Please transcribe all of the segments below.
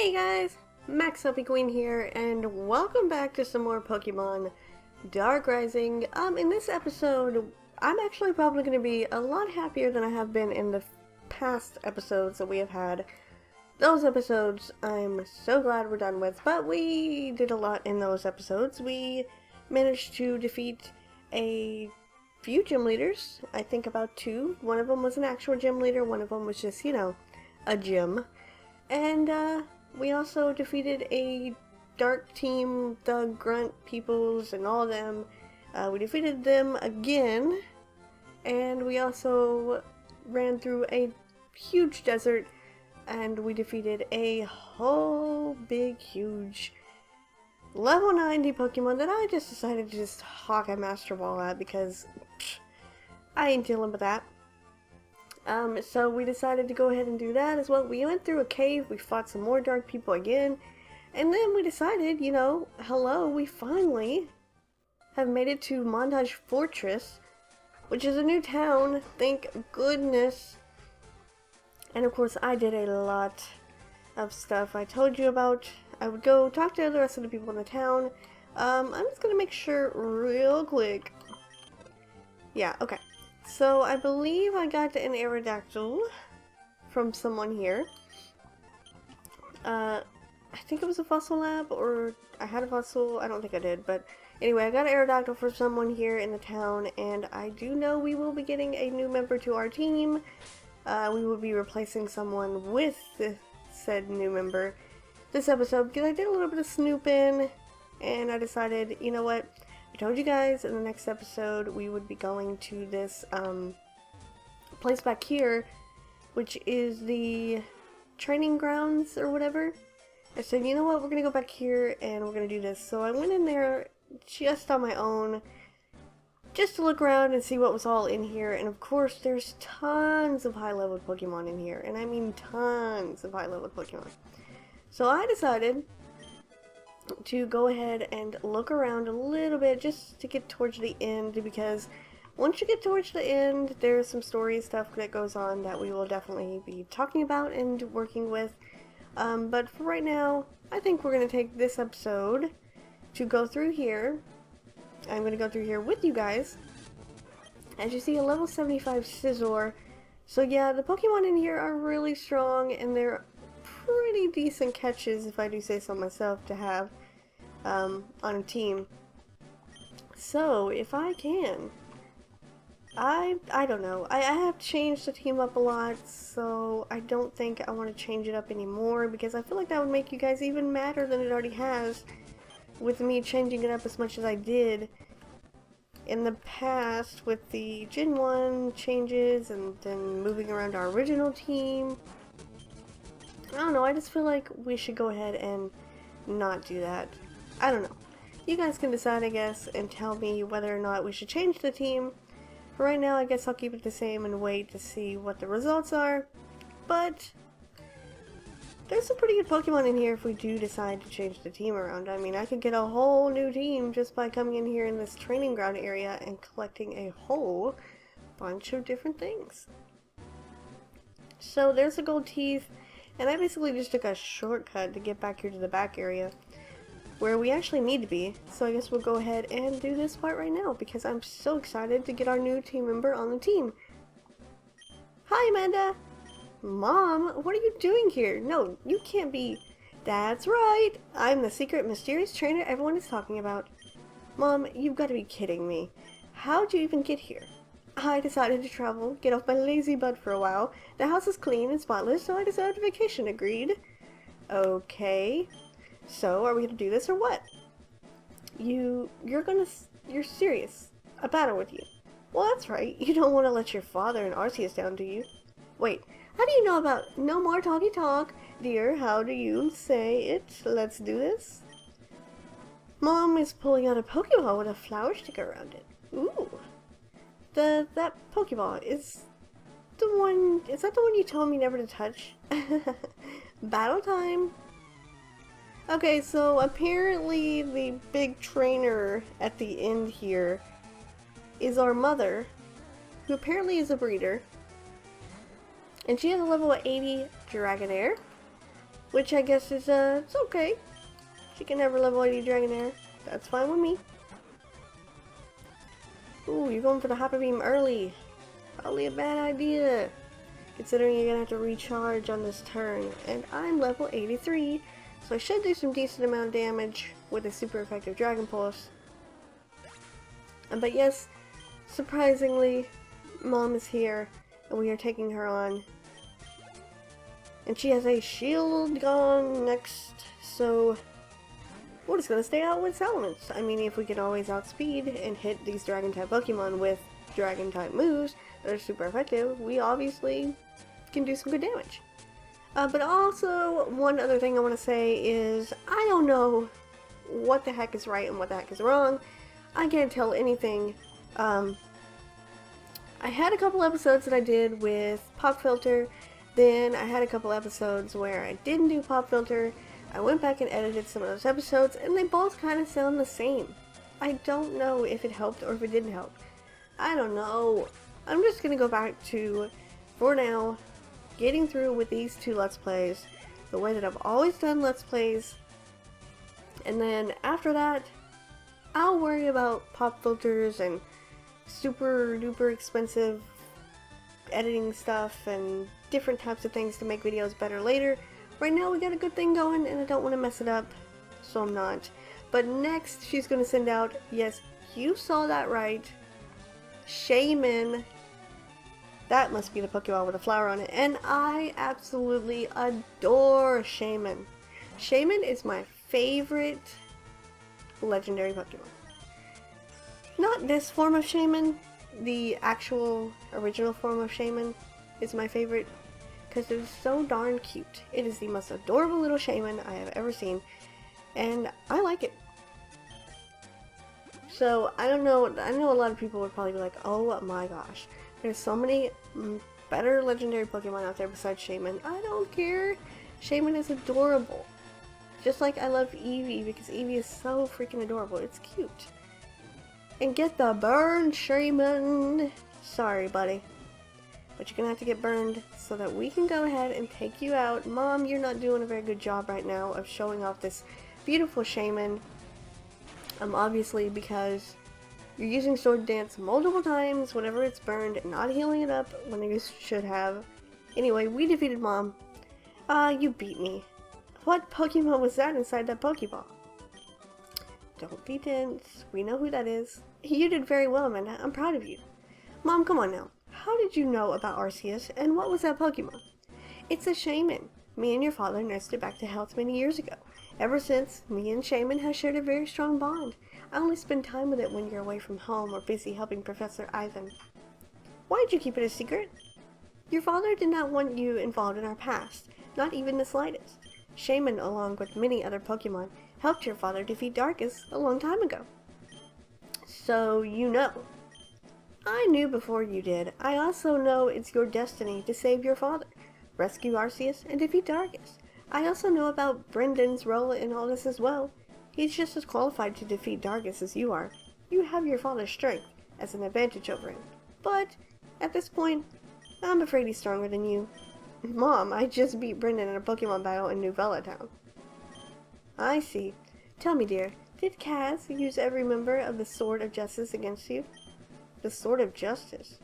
Hey guys, MaxLPQueen here, and welcome back to some more Pokemon Dark Rising. In this episode, I'm actually probably going to be a lot happier than I have been in the past episodes that we have had. Those episodes I'm so glad we're done with, but we did a lot in those episodes. We managed to defeat a few gym leaders, I think about two. One of them was an actual gym leader, one of them was just, a gym. And, we also defeated a dark team, the grunt peoples and all of them. We defeated them again, and we also ran through a huge desert, and we defeated a whole big, huge level 90 Pokemon that I just decided to just hawk a Master Ball at because I ain't dealing with that. So we decided to go ahead and do that as well. We went through a cave, we fought some more dark people again, and then we decided, hello, we finally have made it to Montage Fortress, which is a new town, thank goodness. And of course, I did a lot of stuff I told you about. I would go talk to the rest of the people in the town. I'm just gonna make sure real quick. Yeah, okay. So, I believe I got an Aerodactyl from someone here. I think it was a Fossil Lab, or I had a Fossil, I don't think I did, but anyway, I got an Aerodactyl from someone here in the town, and I do know we will be getting a new member to our team. We will be replacing someone with said new member this episode, because I did a little bit of snooping, and I decided, you know what? I told you guys in the next episode we would be going to this place back here, which is the training grounds or whatever. I said, you know what, we're gonna go back here and we're gonna do this. So I went in there just on my own, just to look around and see what was all in here. And of course, there's tons of high-level Pokemon in here, and I mean tons of high-level Pokemon. So I decided to go ahead and look around a little bit just to get towards the end, because once you get towards the end, there's some story stuff that goes on that we will definitely be talking about and working with. But for right now, I think we're going to take this episode to go through here. I'm going to go through here with you guys. As you see, a level 75 Scizor. So yeah, the Pokemon in here are really strong, and they're pretty decent catches, if I do say so myself, to have on a team. So if I can, I don't know, I have changed the team up a lot, so I don't think I want to change it up anymore, because I feel like that would make you guys even madder than it already has with me changing it up as much as I did in the past with the Gen 1 changes and then moving around our original team. I don't know, I just feel like we should go ahead and not do that. I don't know. You guys can decide, I guess, and tell me whether or not we should change the team. For right now, I guess I'll keep it the same and wait to see what the results are. But there's some pretty good Pokemon in here if we do decide to change the team around. I mean, I could get a whole new team just by coming in here in this training ground area and collecting a whole bunch of different things. So there's the gold teeth. And I basically just took a shortcut to get back here to the back area where we actually need to be. So I guess we'll go ahead and do this part right now because I'm so excited to get our new team member on the team. Hi, Amanda! Mom, what are you doing here? No, you can't be. That's right! I'm the secret mysterious trainer everyone is talking about. Mom, you've got to be kidding me. How'd you even get here? I decided to travel, get off my lazy butt for a while. The house is clean and spotless, so I decided to vacation, agreed. Okay. So, are we gonna do this or what? You're serious. A battle with you. Well, that's right. You don't want to let your father and Arceus down, do you? Wait, how do you know about no more talky talk? Dear, how do you say it? Let's do this. Mom is pulling out a Pokeball with a flower sticker around it. Ooh. That Pokeball, is that the one you told me never to touch? Battle time! Okay, so apparently the big trainer at the end here is our mother, who apparently is a breeder. And she has a level 80 Dragonair. which I guess is, it's okay. She can never level 80 Dragonair. That's fine with me. Ooh, you're going for the Hyper Beam early. Probably a bad idea, considering you're gonna have to recharge on this turn. And I'm level 83, so I should do some decent amount of damage with a super effective Dragon Pulse. But yes, surprisingly, Mom is here, and we are taking her on. And she has a shield gone next, so we're just gonna stay out with elements. I mean, if we can always outspeed and hit these Dragon-type Pokemon with Dragon-type moves that are super effective, we obviously can do some good damage. But also, one other thing I want to say is, I don't know what the heck is right and what the heck is wrong. I can't tell anything. I had a couple episodes that I did with Pop Filter, then I had a couple episodes where I didn't do Pop Filter. I went back and edited some of those episodes, and they both kind of sound the same. I don't know if it helped or if it didn't help. I don't know. I'm just gonna go back to, for now, getting through with these two Let's Plays the way that I've always done Let's Plays, and then after that, I'll worry about pop filters and super duper expensive editing stuff and different types of things to make videos better later. Right now we got a good thing going and I don't want to mess it up, so I'm not. But next she's going to send out, yes, you saw that right, Shaman. That must be the Pokemon with a flower on it, and I absolutely adore Shaman. Shaman is my favorite legendary Pokemon. Not this form of Shaman, the actual original form of Shaman is my favorite because it is so darn cute. It is the most adorable little Shaman I have ever seen, and I like it. So, I don't know, I know a lot of people would probably be like, oh my gosh, there's so many better legendary Pokemon out there besides Shaman. I don't care. Shaman is adorable. Just like I love Eevee because Eevee is so freaking adorable. It's cute. And get the burn, Shaman! Sorry, buddy. But you're gonna have to get burned so that we can go ahead and take you out. Mom, you're not doing a very good job right now of showing off this beautiful Shaman. Obviously because you're using Sword Dance multiple times whenever it's burned and not healing it up when you should have. Anyway, we defeated Mom. You beat me. What Pokemon was that inside that Pokeball? Don't be tense. We know who that is. You did very well, Amanda. I'm proud of you. Mom, come on now. How did you know about Arceus, and what was that Pokemon? It's a Shaman. Me and your father nursed it back to health many years ago. Ever since, me and Shaman have shared a very strong bond. I only spend time with it when you're away from home or busy helping Professor Ivan. Why did you keep it a secret? Your father did not want you involved in our past, not even the slightest. Shaman, along with many other Pokemon, helped your father defeat Darkus a long time ago. So, you know. I knew before you did. I also know it's your destiny to save your father, rescue Arceus, and defeat Darkus. I also know about Brendan's role in all this as well. He's just as qualified to defeat Darkus as you are. You have your father's strength as an advantage over him. But, at this point, I'm afraid he's stronger than you. Mom, I just beat Brendan in a Pokemon battle in New Vela Town. I see. Tell me, dear, did Kaz use every member of the Sword of Justice against you? The Sword of Justice?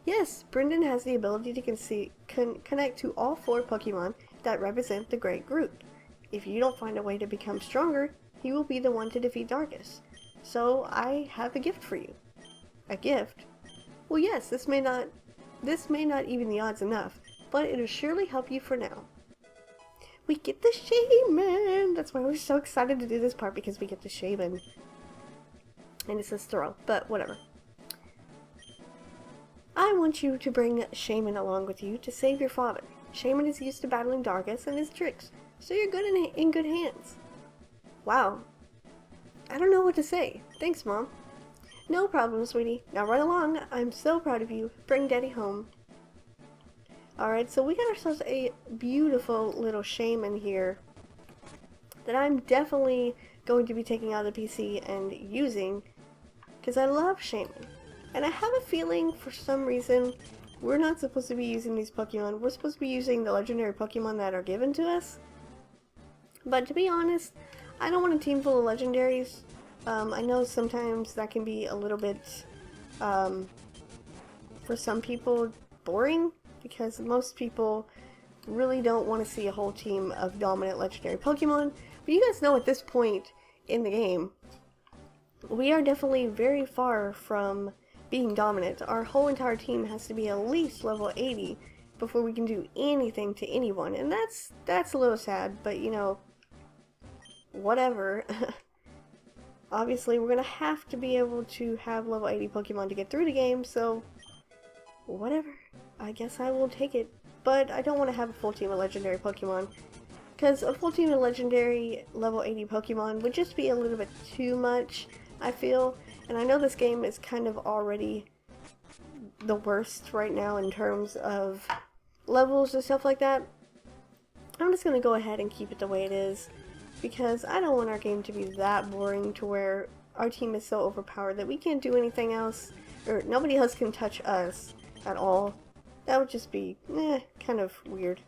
Yes, Brendan has the ability to connect to all 4 Pokemon that represent the Great Group. If you don't find a way to become stronger, he will be the one to defeat Darkus. So, I have a gift for you. A gift? Well, yes, this may not even the odds enough, but it'll surely help you for now. We get the Shaman! That's why we're so excited to do this part, because we get the Shaman. And it says throw, but whatever. I want you to bring Shaman along with you to save your father. Shaman is used to battling Darkus and his tricks, so you're good in good hands. Wow. I don't know what to say. Thanks, Mom. No problem, sweetie. Now run along. I'm so proud of you. Bring Daddy home. Alright, so we got ourselves a beautiful little Shaman here that I'm definitely going to be taking out of the PC and using because I love Shaman. And I have a feeling, for some reason, we're not supposed to be using these Pokemon. We're supposed to be using the legendary Pokemon that are given to us. But to be honest, I don't want a team full of legendaries. I know sometimes that can be a little bit, for some people, boring, because most people really don't want to see a whole team of dominant legendary Pokemon. But you guys know at this point in the game, we are definitely very far from being dominant. Our whole entire team has to be at least level 80 before we can do anything to anyone, and that's a little sad, but you know, whatever. Obviously, we're gonna have to be able to have level 80 Pokemon to get through the game, so whatever. I guess I will take it. But I don't want to have a full team of legendary Pokemon, because a full team of legendary level 80 Pokemon would just be a little bit too much, I feel. And I know this game is kind of already the worst right now in terms of levels and stuff like that. I'm just going to go ahead and keep it the way it is, because I don't want our game to be that boring to where our team is so overpowered that we can't do anything else, or nobody else can touch us at all. That would just be, kind of weird.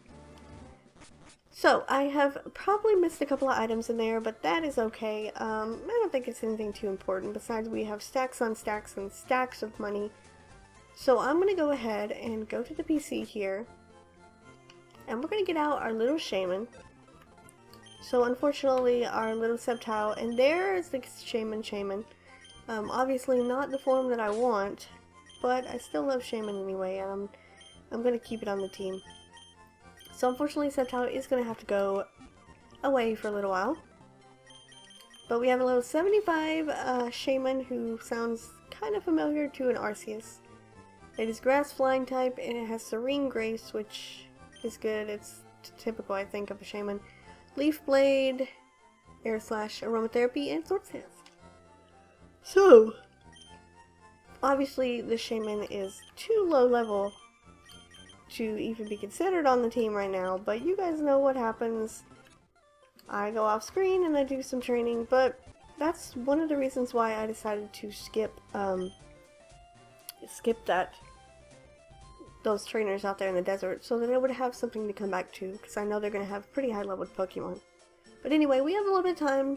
So, I have probably missed a couple of items in there, but that is okay. I don't think it's anything too important. Besides, we have stacks on stacks and stacks of money. So, I'm going to go ahead and go to the PC here. And we're going to get out our little shaman. So, unfortunately, our little Sceptile, and there's the shaman. Obviously, not the form that I want, but I still love shaman anyway, and I'm going to keep it on the team. So unfortunately, Sceptile is going to have to go away for a little while. But we have a little 75 Shaman who sounds kind of familiar to an Arceus. It is Grass Flying type, and it has Serene Grace, which is good. It's typical, I think, of a Shaman. Leaf Blade, Air Slash, Aromatherapy, and Swords Dance. So, obviously the Shaman is too low level to even be considered on the team right now, but you guys know what happens. I go off screen and I do some training, but that's one of the reasons why I decided to skip those trainers out there in the desert, so that I would have something to come back to, because I know they're going to have pretty high leveled Pokemon. But anyway, we have a little bit of time.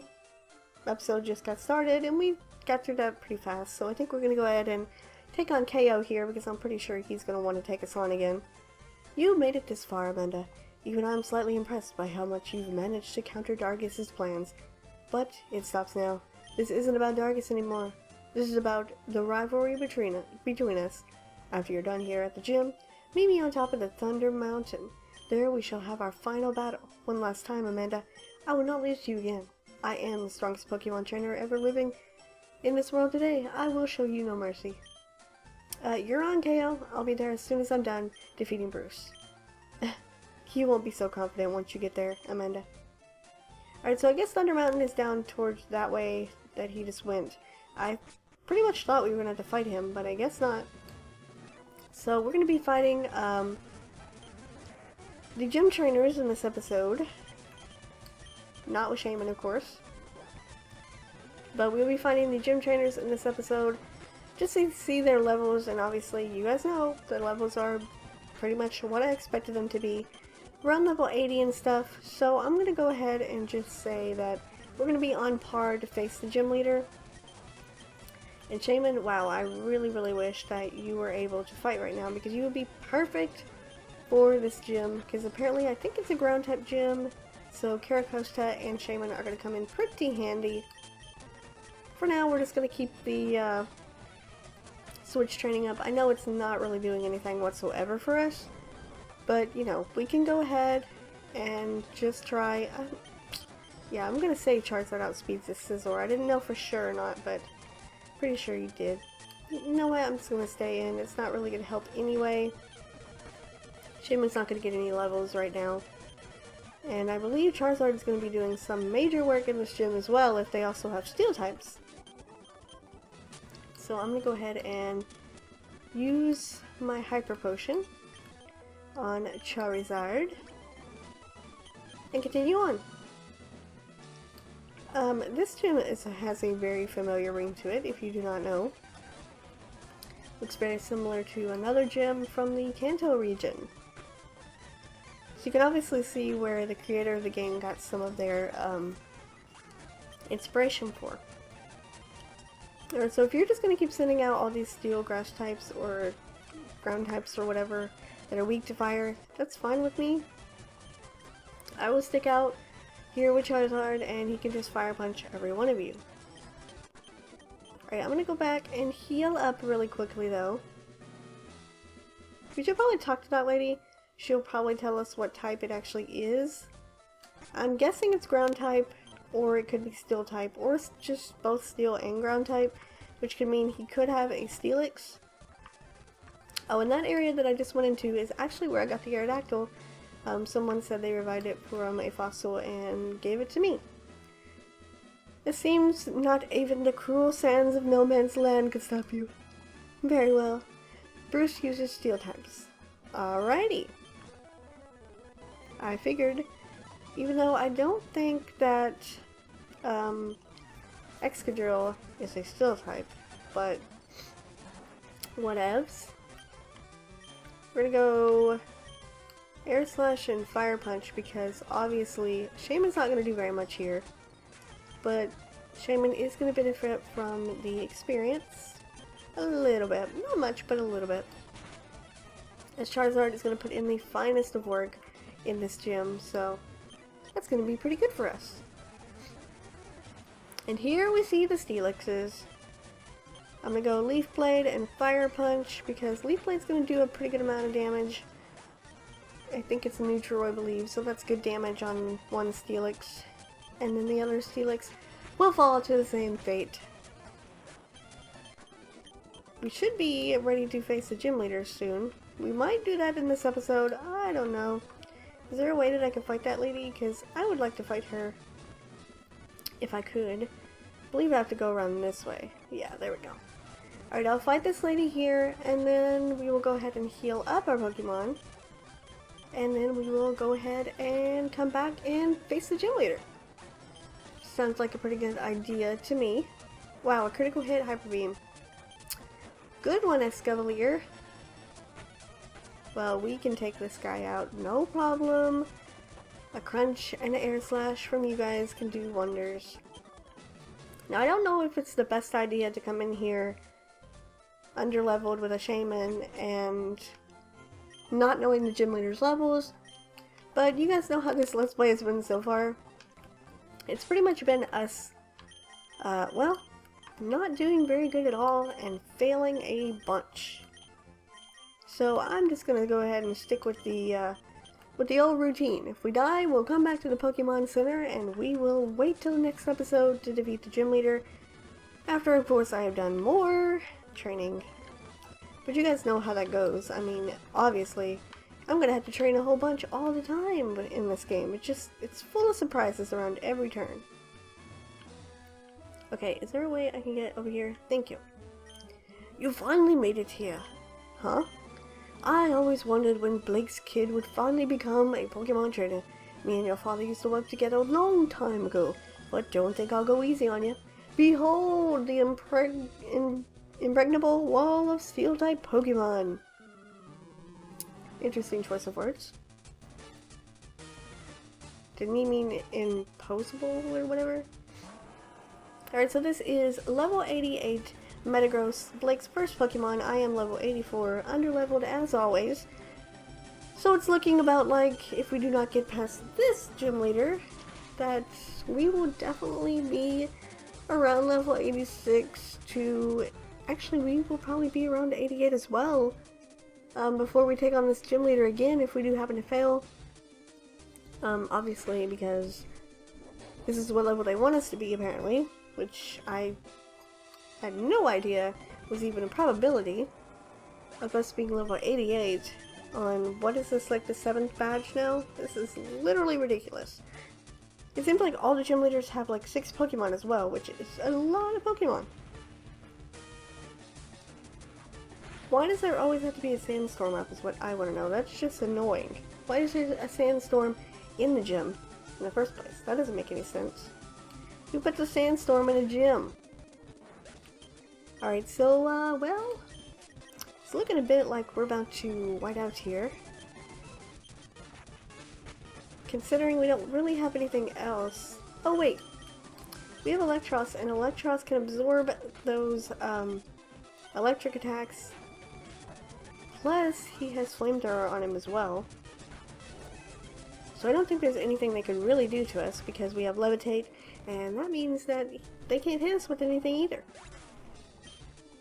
The episode just got started and we got through that pretty fast, so I think we're going to go ahead and take on KO here, because I'm pretty sure he's going to want to take us on again. You made it this far, Amanda. Even I'm slightly impressed by how much you've managed to counter Dargus's plans. But it stops now. This isn't about Dargus anymore. This is about the rivalry between us. After you're done here at the gym, meet me on top of the Thunder Mountain. There we shall have our final battle. One last time, Amanda. I will not lose to you again. I am the strongest Pokemon trainer ever living in this world today. I will show you no mercy. You're on, KO. I'll be there as soon as I'm done defeating Bruce. You won't be so confident once you get there, Amanda. Alright, so I guess Thunder Mountain is down towards that way that he just went. I pretty much thought we were going to have to fight him, but I guess not. So we're going to be fighting the gym trainers in this episode. Not with Shaman, of course. But we'll be fighting the gym trainers in this episode, just to see their levels, and obviously you guys know their levels are pretty much what I expected them to be. Around level 80 and stuff, so I'm going to go ahead and just say that we're going to be on par to face the gym leader. And Shaman, wow, I really wish that you were able to fight right now, because you would be perfect for this gym, because apparently I think it's a ground type gym, so Caracosta and Shaman are going to come in pretty handy. For now, we're just going to keep the switch training up. I know it's not really doing anything whatsoever for us, but you know, we can go ahead and just try. Yeah, I'm gonna say Charizard outspeeds this Scizor. I didn't know for sure or not, but pretty sure you did. You know what? I'm just gonna stay in. It's not really gonna help anyway. Shaman's not gonna get any levels right now, and I believe Charizard is gonna be doing some major work in this gym as well if they also have Steel types. So I'm going to go ahead and use my Hyper Potion on Charizard and continue on. This gym has a very familiar ring to it, if you do not know. Looks very similar to another gym from the Kanto region. So you can obviously see where the creator of the game got some of their inspiration for. Alright, so if you're just going to keep sending out all these steel grass types or ground types or whatever that are weak to fire, that's fine with me. I will stick out here with Charizard and he can just fire punch every one of you. Alright, I'm going to go back and heal up really quickly though. We should probably talk to that lady. She'll probably tell us what type it actually is. I'm guessing it's ground type, or it could be steel type, or it's just both steel and ground type, which could mean he could have a Steelix. Oh, and that area that I just went into is actually where I got the Aerodactyl. Someone said they revived it from a fossil and gave it to me. It seems not even the cruel sands of no man's land could stop you. Very well. Bruce uses steel types. Alrighty. I figured, even though I don't think that Excadrill is a steel type, but whatevs. We're gonna go Air Slash and Fire Punch because obviously Shaman's not gonna do very much here, but Shaman is gonna benefit from the experience a little bit, not much, but a little bit. As Charizard is gonna put in the finest of work in this gym, so that's going to be pretty good for us. And here we see the Steelixes. I'm going to go Leaf Blade and Fire Punch because Leaf Blade's going to do a pretty good amount of damage. I think it's neutral, I believe, so that's good damage on one Steelix. And then the other Steelix will fall to the same fate. We should be ready to face the gym leaders soon. We might do that in this episode, I don't know. Is there a way that I can fight that lady? Because I would like to fight her if I could. I believe I have to go around this way. Yeah, there we go. Alright, I'll fight this lady here, and then we will go ahead and heal up our Pokemon. And then we will go ahead and come back and face the gym leader. Sounds like a pretty good idea to me. Wow, a critical hit, Hyper Beam. Good one, Escavalier. Well, we can take this guy out, no problem. A Crunch and an Air Slash from you guys can do wonders. Now, I don't know if it's the best idea to come in here underleveled with a Shaman and not knowing the gym leader's levels, but you guys know how this Let's Play has been so far. It's pretty much been us, well, not doing very good at all and failing a bunch. So I'm just gonna go ahead and stick with the old routine. If we die, we'll come back to the Pokemon Center and we will wait till the next episode to defeat the gym leader. After, of course, I have done more training. But you guys know how that goes. I mean, obviously, I'm gonna have to train a whole bunch all the time in this game. It's full of surprises around every turn. Okay, is there a way I can get over here? Thank you. You finally made it here. Huh? I always wondered when Blake's kid would finally become a Pokemon trainer. Me and your father used to work together a long time ago, but don't think I'll go easy on you. Behold the impregnable wall of Steel-type Pokemon. Interesting choice of words. Didn't he mean imposable or whatever? Alright, so this is level 88. Metagross, Blake's first Pokemon. I am level 84, underleveled as always. So it's looking about like, if we do not get past this gym leader, that we will definitely be around level 86 to... Actually, we will probably be around 88 as well, before we take on this gym leader again, if we do happen to fail. Obviously, because this is what level they want us to be, apparently, which I had no idea was even a probability of us being level 88 on, what is this, like the 7th badge now? This is literally ridiculous. It seems like all the gym leaders have like 6 Pokemon as well, which is a lot of Pokemon. Why does there always have to be a sandstorm up is what I want to know. That's just annoying. Why is there a sandstorm in the gym in the first place? That doesn't make any sense. Who puts a sandstorm in a gym? Alright, so, well, it's looking a bit like we're about to white out here. considering we don't really have anything else. Oh wait, we have Electros, and Electros can absorb those electric attacks. Plus, he has Flamethrower on him as well. So I don't think there's anything they could really do to us because we have Levitate, and that means that they can't hit us with anything either.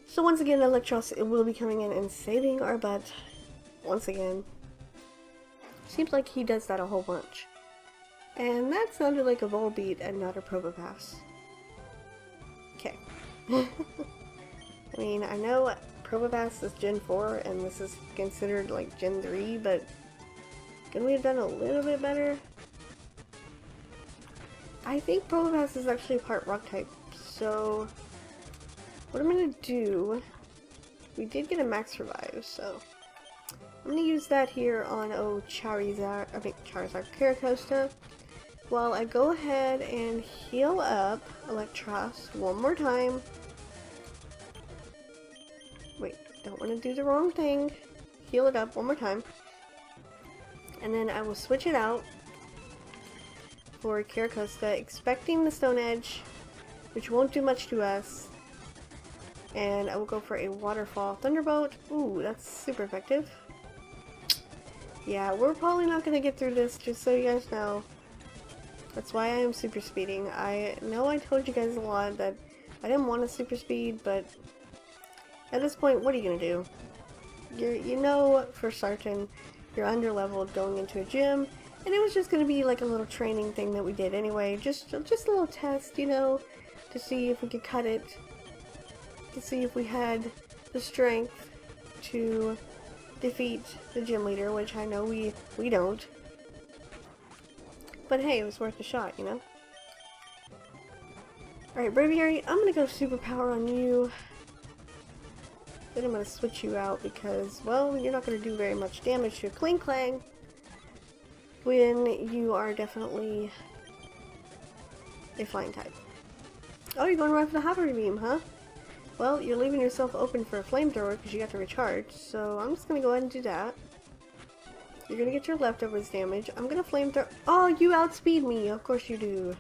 So once again, Electros will be coming in and saving our butt. Once again. Seems like he does that a whole bunch. And that sounded like a Volbeat and not a Probopass. Okay. I mean, I know Probopass is Gen 4 and this is considered like Gen 3, but couldn't we have done a little bit better? I think Probopass is actually part Rock type, so what I'm gonna do, we did get a Max Revive, so I'm gonna use that here on Charizard, Karakosta, while I go ahead and heal up Electros one more time. Wait, don't want to do the wrong thing. Heal it up one more time. And then I will switch it out for Karakosta, expecting the Stone Edge, which won't do much to us. And I will go for a Waterfall Thunderbolt. Ooh, that's super effective. Yeah, we're probably not going to get through this, just so you guys know. That's why I am super speeding. I know I told you guys a lot that I didn't want to super speed, but at this point, what are you going to do? You know for certain you're under-leveled going into a gym, and it was just going to be like a little training thing that we did anyway. Just a little test, you know, to see if we could cut it, to see if we had the strength to defeat the gym leader, which I know we don't. But hey, it was worth a shot, you know? Alright, Braviary, I'm gonna go superpower on you. Then I'm gonna switch you out because, well, you're not gonna do very much damage to a Kling Clang when you are definitely a flying type. Oh, you're going right for the Hover Beam, huh? Well, you're leaving yourself open for a Flamethrower because you got to recharge, so I'm just going to go ahead and do that. You're going to get your leftovers damage. I'm going to Flamethrower. Oh, you outspeed me! Of course you do.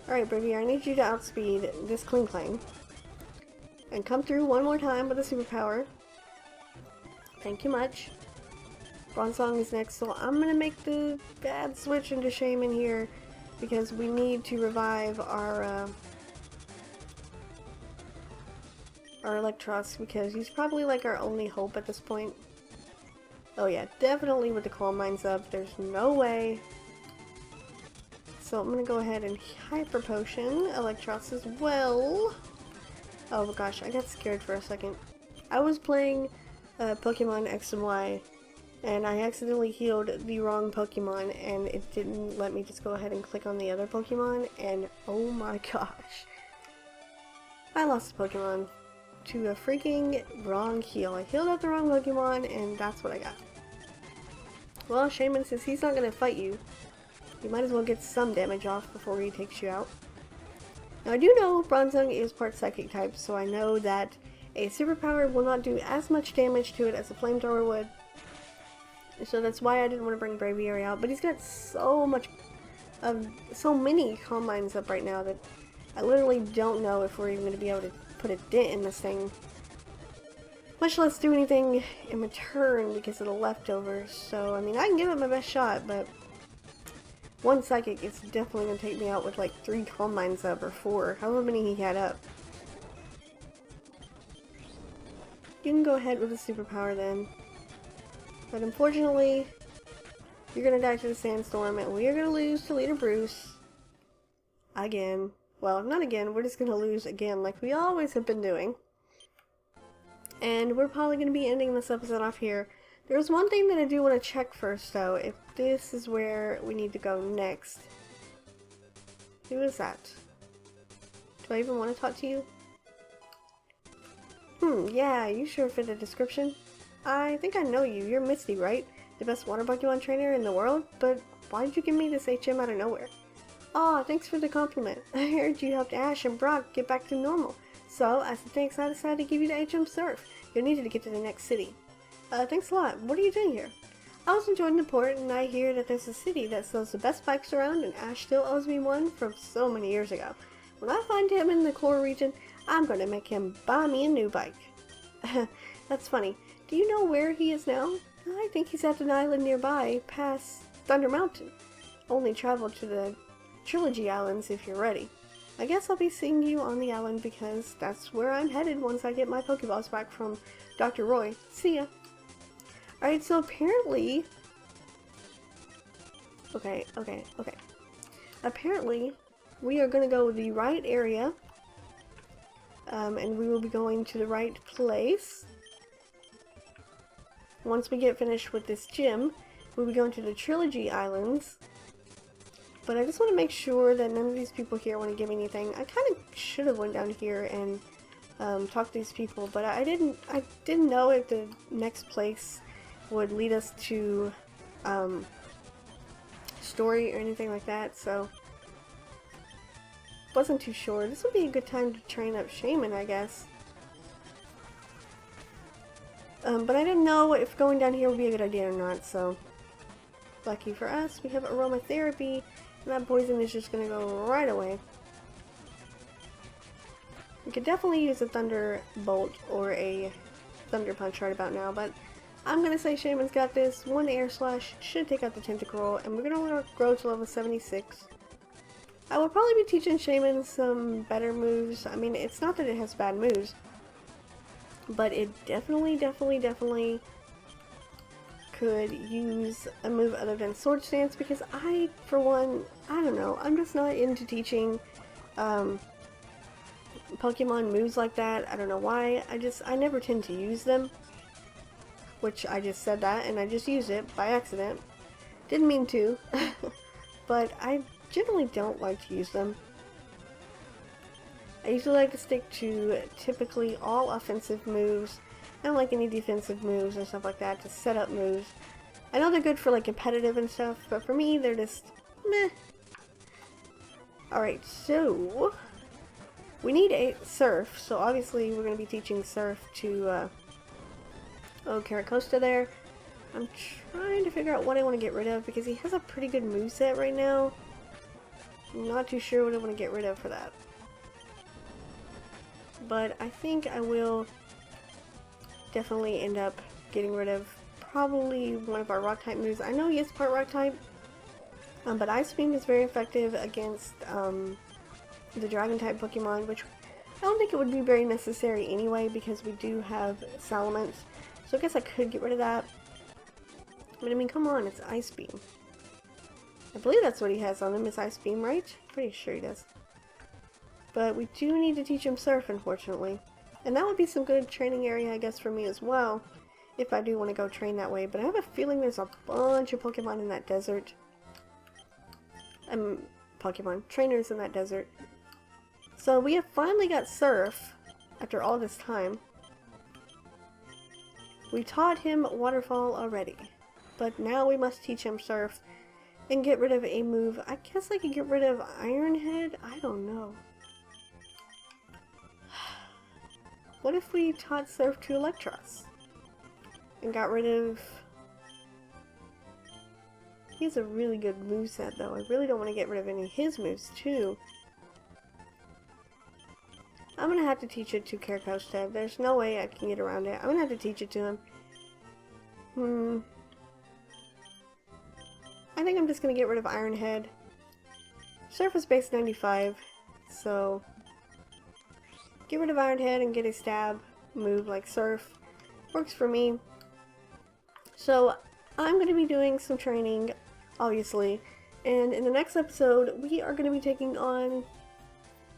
Alright, Braviary, I need you to outspeed this Kling Clang. And come through one more time with a superpower. Thank you much. Bronzong is next, so I'm going to make the bad switch into Shaman here because we need to revive our Electros, because he's probably like our only hope at this point. Oh yeah, definitely with the Calm Minds up, there's no way. So I'm gonna go ahead and Hyper Potion Electros as well. Oh gosh, I got scared for a second. I was playing Pokemon X and Y, and I accidentally healed the wrong Pokemon, and it didn't let me just go ahead and click on the other Pokemon, and oh my gosh. I lost the Pokemon to a freaking wrong heal. I healed out the wrong Pokemon, and that's what I got. Well, Shaman says he's not going to fight you. You might as well get some damage off before he takes you out. Now, I do know Bronzong is part Psychic type, so I know that a superpower will not do as much damage to it as a Flamethrower would. So that's why I didn't want to bring Braviary out, but he's got so many Calm Minds up right now that I literally don't know if we're even going to be able to put a dent in this thing, much less do anything in return because of the leftovers. So I mean, I can give it my best shot, but one Psychic is definitely going to take me out with like 3 Calm Minds up, or 4, however many he had up. You can go ahead with a superpower then, but unfortunately you're going to die to the Sandstorm, and we are going to lose to Leader Bruce again. Well, not again, we're just going to lose again like we always have been doing. And we're probably going to be ending this episode off here. There's one thing that I do want to check first though, if this is where we need to go next. Who is that? Do I even want to talk to you? Yeah, you sure fit the description. I think I know you. You're Misty, right? The best water Pokemon trainer in the world? But why did you give me this HM out of nowhere? Aw, thanks for the compliment. I heard you helped Ash and Brock get back to normal. So, as a thanks, I decided to give you the HM Surf. You'll need it to get to the next city. Thanks a lot. What are you doing here? I was enjoying the port, and I hear that there's a city that sells the best bikes around, and Ash still owes me one from so many years ago. When I find him in the core region, I'm going to make him buy me a new bike. That's funny. Do you know where he is now? I think he's at an island nearby, past Thunder Mountain. Only travel to the Trilogy Islands if you're ready. I guess I'll be seeing you on the island because that's where I'm headed once I get my Pokeballs back from Dr. Roy. See ya! Alright, so apparently... Okay. Apparently, we are going to go the right area. And we will be going to the right place. Once we get finished with this gym, we'll be going to the Trilogy Islands. But I just want to make sure that none of these people here want to give me anything. I kind of should have went down here and talked to these people, but I didn't know if the next place would lead us to story or anything like that, so wasn't too sure. This would be a good time to train up Shaman, I guess. But I didn't know if going down here would be a good idea or not, so lucky for us, we have aromatherapy, and that poison is just gonna go right away. We could definitely use a Thunder Bolt or a Thunder Punch right about now, but I'm gonna say Shaman's got this. One Air Slash should take out the Tentacruel, and we're gonna grow to level 76. I will probably be teaching Shaman some better moves. I mean, it's not that it has bad moves, but it definitely could use a move other than Sword Stance, because I, for one, I don't know, I'm just not into teaching Pokemon moves like that. I don't know why. I never tend to use them. Which I just said that, and I just used it by accident. Didn't mean to. But I generally don't like to use them. I usually like to stick to typically all offensive moves. I don't like any defensive moves and stuff like that to set up moves. I know they're good for like competitive and stuff, but for me they're just meh. Alright, so we need a Surf, so obviously we're going to be teaching Surf to Caracosta there. I'm trying to figure out what I want to get rid of because he has a pretty good moveset right now. I'm not too sure what I want to get rid of for that. But I think I will definitely end up getting rid of probably one of our rock type moves. I know he is part rock type, but Ice Beam is very effective against the dragon type Pokemon, which I don't think it would be very necessary anyway because we do have Salamence. So I guess I could get rid of that. But I mean, come on, it's Ice Beam. I believe that's what he has on him, is Ice Beam, right? Pretty sure he does. But we do need to teach him Surf, unfortunately. And that would be some good training area, I guess, for me as well, if I do want to go train that way. But I have a feeling there's a bunch of Pokemon in that desert. Pokemon trainers in that desert. So we have finally got Surf, after all this time. We taught him Waterfall already, but now we must teach him Surf and get rid of a move. I guess I could get rid of Iron Head? I don't know. What if we taught Surf to Electros and got rid of... He has a really good moveset though. I really don't want to get rid of any of his moves too. I'm gonna have to teach it to Caracosta. There's no way I can get around it. I'm gonna have to teach it to him. I think I'm just gonna get rid of Iron Head. Surface base 95, so get rid of Iron Head and get a stab move like Surf. Works for me. So I'm gonna be doing some training, obviously, and in the next episode we are gonna be taking on...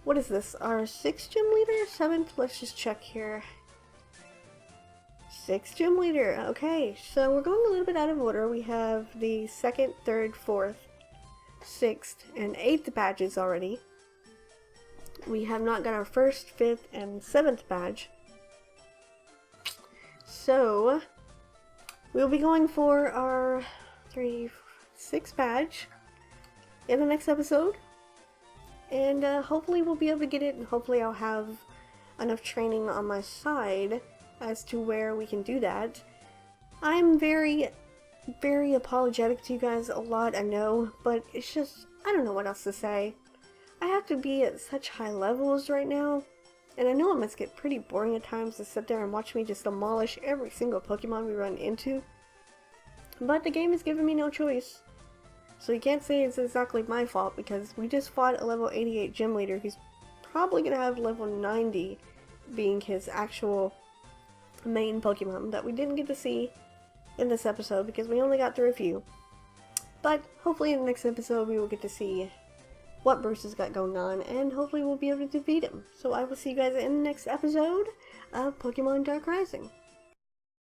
What is this? Our 6th gym leader? 7th? Let's just check here. 6th gym leader. Okay, so we're going a little bit out of order. We have the 2nd, 3rd, 4th, 6th, and 8th badges already. We have not got our 1st, 5th, and 7th badge. So, we'll be going for our 6th badge in the next episode. And hopefully we'll be able to get it, and hopefully I'll have enough training on my side as to where we can do that. I'm very very apologetic to you guys a lot, I know, but it's just, I don't know what else to say. I have to be at such high levels right now, and I know it must get pretty boring at times to sit there and watch me just demolish every single Pokemon we run into. But the game has given me no choice. So you can't say it's exactly my fault, because we just fought a level 88 gym leader who's probably going to have level 90 being his actual main Pokemon that we didn't get to see in this episode because we only got through a few. But hopefully in the next episode we will get to see what Bruce has got going on, and hopefully we'll be able to defeat him. So I will see you guys in the next episode of Pokemon Dark Rising.